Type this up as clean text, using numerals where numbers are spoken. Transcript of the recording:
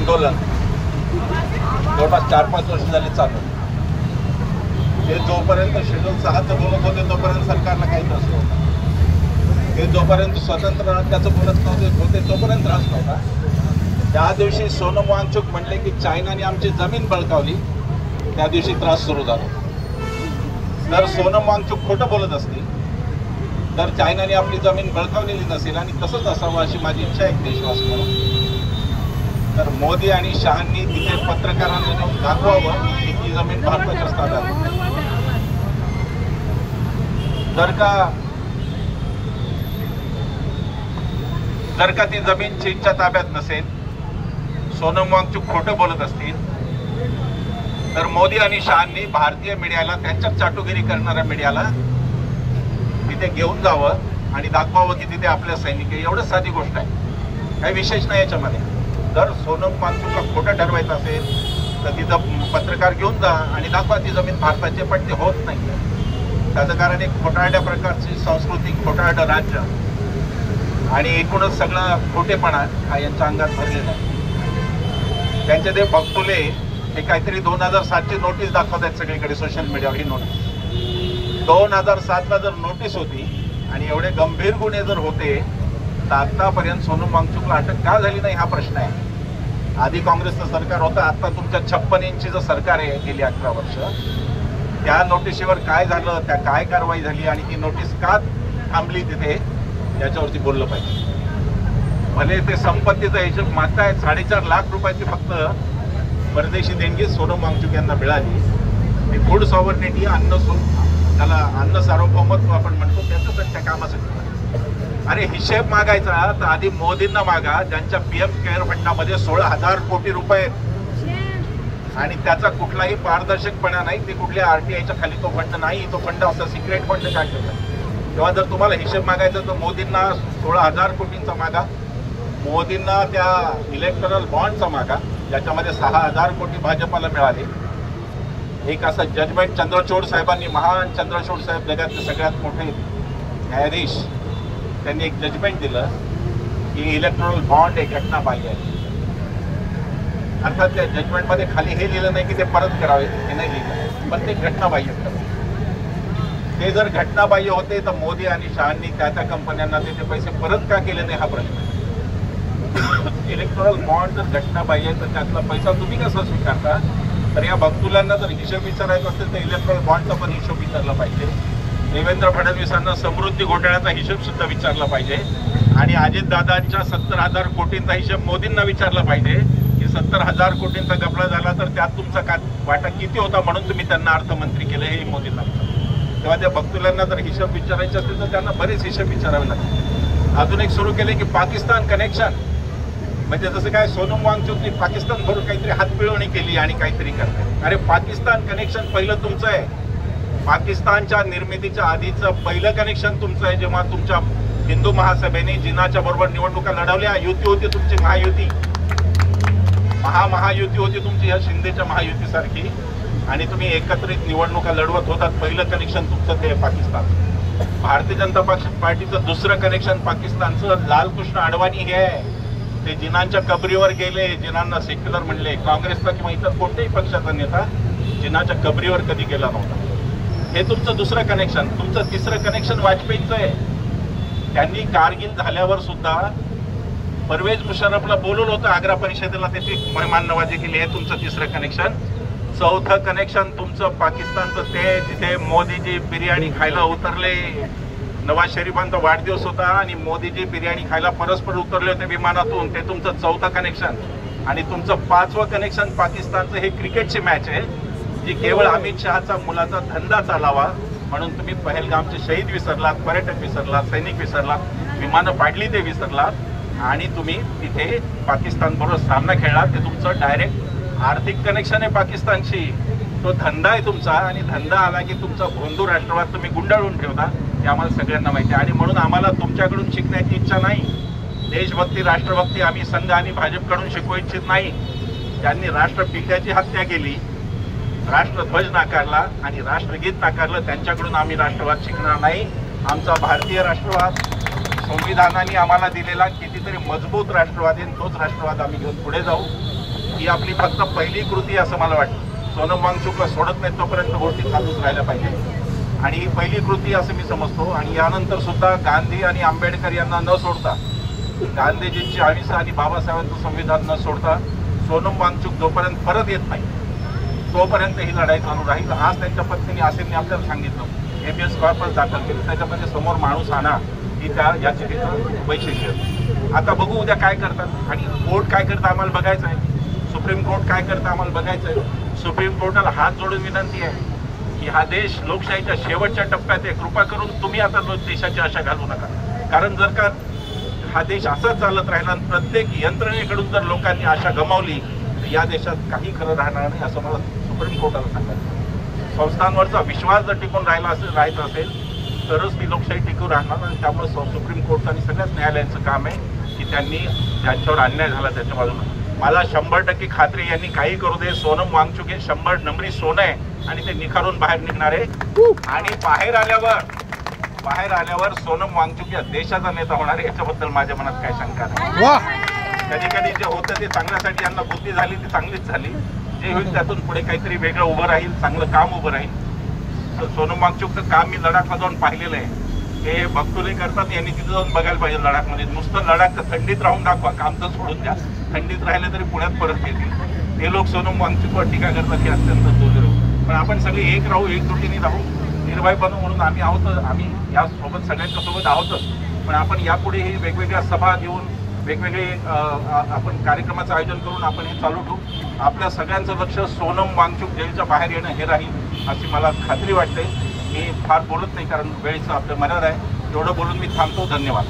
आंदोलन जवळपास 4-5 वर्ष झाले चालू. ते जोपर्यंत शेड्यूल 6चं बोलत होते तोपर्यंत सरकारला काही त्रास नव्हता. ते जोपर्यंत स्वतंत्र राज्याचं बोलत होते तोपर्यंत त्रास नव्हता. त्या दिवशी सोनम वांगचुक म्हणले की चायनाने आमची जमीन बळकावली, त्या दिवशी त्रास सुरू झाला. जर सोनम वांगचुक खोटं बोलत असती तर चायनाने आपली जमीन बळकावलेली नसेल आणि तसंच असावं अशी माझी इच्छा आहे देशवास म्हणून. तर मोदी आणि शहांनी तिथे पत्रकारांना नेऊन दाखवावं की ती जमीन भारताच्या ताब्यात आहे. जर का ती जमीन चीनच्या ताब्यात नसेल, सोनम वांगचुक खोटं बोलत असतील, तर मोदी आणि शहांनी भारतीय मीडियाला, त्यांच्यात चाटुगिरी करणाऱ्या मीडियाला तिथे घेऊन जावं आणि दाखवावं की तिथे आपल्या सैनिक आहे. एवढंच साधी गोष्ट आहे, काही विशेष नाही याच्यामध्ये. जर सोनम वांगचुकला खोटं ठरवायचं असेल तर तिथं पत्रकार घेऊन जा आणि दाखवा ती जमीन भारताची. पण ते होत नाही. त्याचं कारण एक खोटारड्या प्रकारची संस्कृती, खोटारडं राज्य आणि एकूणच सगळा खोटेपणा हा यांच्या अंगात भरलेला आहे. त्यांचे ते भक्तुले हे काहीतरी 2007ची नोटीस दाखवत आहेत सगळीकडे सोशल मीडियावर. ही नोटीस 2007ला जर नोटीस होती आणि एवढे गंभीर गुन्हे जर होते तर आतापर्यंत सोनम वांगचुकला अटक का झाली नाही हा प्रश्न आहे. आधी काँग्रेसचं सरकार होतं, आता तुमच्या 56 इंचीचं सरकार आहे गेली 18 वर्ष. त्या नोटिशीवर काय झालं, त्या काय कारवाई झाली आणि ती नोटीस का थांबली तिथे, याच्यावरती बोललं पाहिजे. भले ते संपत्तीचा हिशोब मागतायत. 4.5 लाख रुपयाची फक्त परदेशी देणगी सोनम वांगचुक यांना मिळाली. ती फूड सॉव्हर्निटी, त्याला अन्न सार्वभौमत्व आपण म्हणतो, त्याचं त्या कामासाठी. अरे हिशेब मागायचा तर आधी मोदींना मागा, ज्यांच्या PM केअर फंडामध्ये 16,000 कोटी रुपये आणि त्याचा कुठलाही पारदर्शकपणा नाही. ते कुठल्या RTIच्या खाली तो फंड नाही, तो फंड असा सिक्रेट फंड काय केला. तेव्हा जर तुम्हाला हिशेब मागायचा तर मोदींना 16,000 कोटींचा मागा, मोदींना त्या इलेक्टोरल बॉन्डचा मागा ज्याच्यामध्ये 6,000 कोटी भाजपाला मिळाले. एक असं जजमेंट चंद्रचूड साहेबांनी, महान चंद्रचूड साहेब जगातले सगळ्यात मोठे न्यायाधीश, त्यांनी एक जजमेंट दिलं की इलेक्टोरल बॉन्ड एक घटनाबाह्य आहे. अर्थात त्या जजमेंटमध्ये खाली हे लिहिलं नाही की ते परत करावे, हे नाही लिहिलं, पण ते घटनाबाह्य ठरलं. ते जर घटनाबाह्य होते तर मोदी आणि शहांनी त्या कंपन्यांना ते पैसे परत का केले नाही हा प्रश्न. इलेक्टोरल बॉन्ड जर घटनाबाह्य आहे तर त्यातला पैसा तुम्ही कसा स्वीकारता. तर या भक्तुलांना जर हिशोब विचारायचा असेल तर इलेक्ट्रॉनिक बॉन्डचा पण हिशोब विचारला पाहिजे. देवेंद्र फडणवीसांना समृद्धी घोटाळ्याचा हिशोब सुद्धा विचारला पाहिजे आणि अजितदादांच्या 70,000 कोटींचा हिशोब मोदींना विचारला पाहिजे की 70,000 कोटींचा घपला झाला तर त्यात तुमचा वाटा किती होता म्हणून तुम्ही त्यांना अर्थमंत्री केलं, हे मोदींना विचारलं. तेव्हा त्या भक्तुलांना जर हिशोब विचारायचे असेल तर त्यांना बरेच हिशोब विचारावे लागतील. अजून एक सुरू केले की पाकिस्तान कनेक्शन, म्हणजे जसं काय सोनम वांगचुकनी पाकिस्तान भरून काहीतरी हातमिळवणी केली आणि काहीतरी करते. अरे पाकिस्तान कनेक्शन पहिलं तुमचं आहे. पाकिस्तानच्या निर्मितीच्या आधीचं पहिलं कनेक्शन तुमचं आहे. जेव्हा तुमच्या हिंदू महासभेने जिनाच्या बरोबर निवडणुका लढवल्या, युती होती तुमची, महायुती, महायुती होती तुमची या शिंदेच्या महायुतीसारखी, आणि तुम्ही एकत्रित निवडणुका लढवत होतात. पहिलं कनेक्शन तुमचं ते पाकिस्तान. भारतीय जनता पार्टीचं दुसरं कनेक्शन पाकिस्तानचं लालकृष्ण अडवाणी हे आहे. ते जिनांच्या कबरीवर गेले, जिनांना सेक्युलर म्हणले. काँग्रेसचा किंवा इतर कोणत्याही पक्षाचा नेता जिनाच्या कबरीवर कधी गेला नव्हता. हे तुमचं दुसरं कनेक्शन. तुमचं तिसरं कनेक्शन वाजपेयींचं आहे. त्यांनी कारगिल झाल्यावर सुद्धा परवेज मुशर्रफला बोलवलं होतं आग्रा परिषदेला, त्याची मेहमान नवाजी केली. हे तुमचं तिसरं कनेक्शन. चौथं कनेक्शन तुमचं पाकिस्तानचं, ते जिथे मोदीजी बिर्याणी खायला उतरले. नवाज शरीफांचा वाढदिवस होता आणि मोदीजी बिर्याणी खायला परस्पर उतरले होते विमानातून, ते तुमचं चौथं कनेक्शन. आणि तुमचं 5वं कनेक्शन पाकिस्तानचं हे क्रिकेटची मॅच आहे, जी केवळ अमित शहाचा मुलाचा धंदा चालावा म्हणून तुम्ही पहलगामचे शहीद विसरलात, पर्यटक विसरलात, सैनिक विसरलात, विमानं पाडली ते विसरलात आणि तुम्ही तिथे पाकिस्तानबरोबर सामना खेळलात. ते तुमचं डायरेक्ट आर्थिक कनेक्शन आहे पाकिस्तानशी. तो धंदा आहे तुमचा, आणि धंदा आला की तुमचा भोंदू राष्ट्रवाद तुम्ही गुंडाळून ठेवता, हे आम्हाला सगळ्यांना माहिती आहे. आणि म्हणून आम्हाला तुमच्याकडून शिकण्याची इच्छा नाही. देशभक्ती, राष्ट्रभक्ती आम्ही संघ आणि भाजपकडून शिकवू इच्छित नाही. ज्यांनी राष्ट्रपित्याची हत्या केली, राष्ट्रध्वज नाकारला आणि राष्ट्रगीत नाकारलं, त्यांच्याकडून आम्ही राष्ट्रवाद शिकणार नाही. आमचा भारतीय राष्ट्रवाद, संविधानाने आम्हाला दिलेला कितीतरी मजबूत राष्ट्रवादी, तोच राष्ट्रवाद आम्ही घेऊन पुढे जाऊ. ही आपली फक्त पहिली कृती असं मला वाटतं. सोनम वांगचुकला सोडत नाही तोपर्यंत गोष्टी चालूच राहिल्या पाहिजे आणि ही पहिली कृती असं मी समजतो. आणि यानंतर सुद्धा गांधी आणि आंबेडकर यांना न सोडता, गांधीजींची अहिंसा आणि बाबासाहेबांचं संविधान न सोडता सोनम वांगचुक जोपर्यंत परत येत नाही तोपर्यंत ही लढाई चालू राहील. आज त्यांच्या पत्नीने असेलने आपल्याला सांगितलं हेबियस कॉर्पस दाखल केलं, त्याच्यामध्ये समोर माणूस आणा ही त्या याचिकेचं वैशिष्ट्य. आता बघू उद्या काय करतात आणि कोर्ट काय करतं आम्हाला बघायचं आहे. सुप्रीम कोर्ट काय करतं आम्हाला बघायचं आहे. सुप्रीम कोर्टाला हात जोडून विनंती आहे की हा देश लोकशाहीच्या शेवटच्या टप्प्यात आहे, कृपा करून तुम्ही आता देशाची आशा घालू नका. कारण जर का हा देश असाच चालत राहिला आणि प्रत्येक यंत्रणेकडून जर लोकांनी आशा गमावली तर या देशात काही खरं राहणार नाही असं मला सुप्रीम कोर्टाला सांगायचं. संस्थांवरचा विश्वास जर टिकून राहायचा असेल तरच ती लोकशाही टिकून राहणार. आणि त्यामुळे सुप्रीम कोर्ट आणि सगळ्याच न्यायालयांचं काम आहे की त्यांनी ज्यांच्यावर अन्याय झाला त्याच्या बाजूला. मला 100% खात्री, यांनी काही करू दे, सोनम वांगचुक हे 100 नंबरी सोनं आहे आणि ते निखारून बाहेर निघणार आहे. आणि बाहेर आल्यावर सोनम वांगचुक या देशाचा नेता होणार आहे, याच्याबद्दल माझ्या मनात काही शंका नाही. कधी कधी जे होतं ते चांगल्यासाठी यांना बुद्धी झाली ती चांगलीच झाली. जे होईल त्यातून पुढे काहीतरी वेगळं उभं राहील, चांगलं काम उभं राहील. सोनम वांगचुकचं काम मी लडाखला जाऊन पाहिलेलं आहे. हे भक्तुले करतात, यांनी तिथे जाऊन बघायला पाहिजे लडाखमध्ये. नुसतं लडाख तर थंडीत राहून दाखवा, काम तर सोडून द्या. थंडीत राहिले तरी पुण्यात परत येतील. ते लोक सोनम वांगचुकवर टीका करतात हे अत्यंत दुर्दैव. पण आपण सगळे एक राहू, एकजुटीने राहू, निर्भय बनू म्हणून आम्ही आहोत. आम्ही या सोबत सगळ्यांच्या सोबत आहोतच. पण आपण यापुढे ही वेगवेगळ्या सभा घेऊन वेगवेगळे आपण कार्यक्रमाचं आयोजन करून आपण हे चालू ठेवू. आपल्या सगळ्यांचं लक्ष सोनम वांगचुक जेलच्या बाहेर येणं हे राहील अशी मला खात्री वाटते. मी फार बोलत नाही कारण वेळेचं आपलं मर्यादा आहे. एवढं बोलून मी थांबतो. धन्यवाद.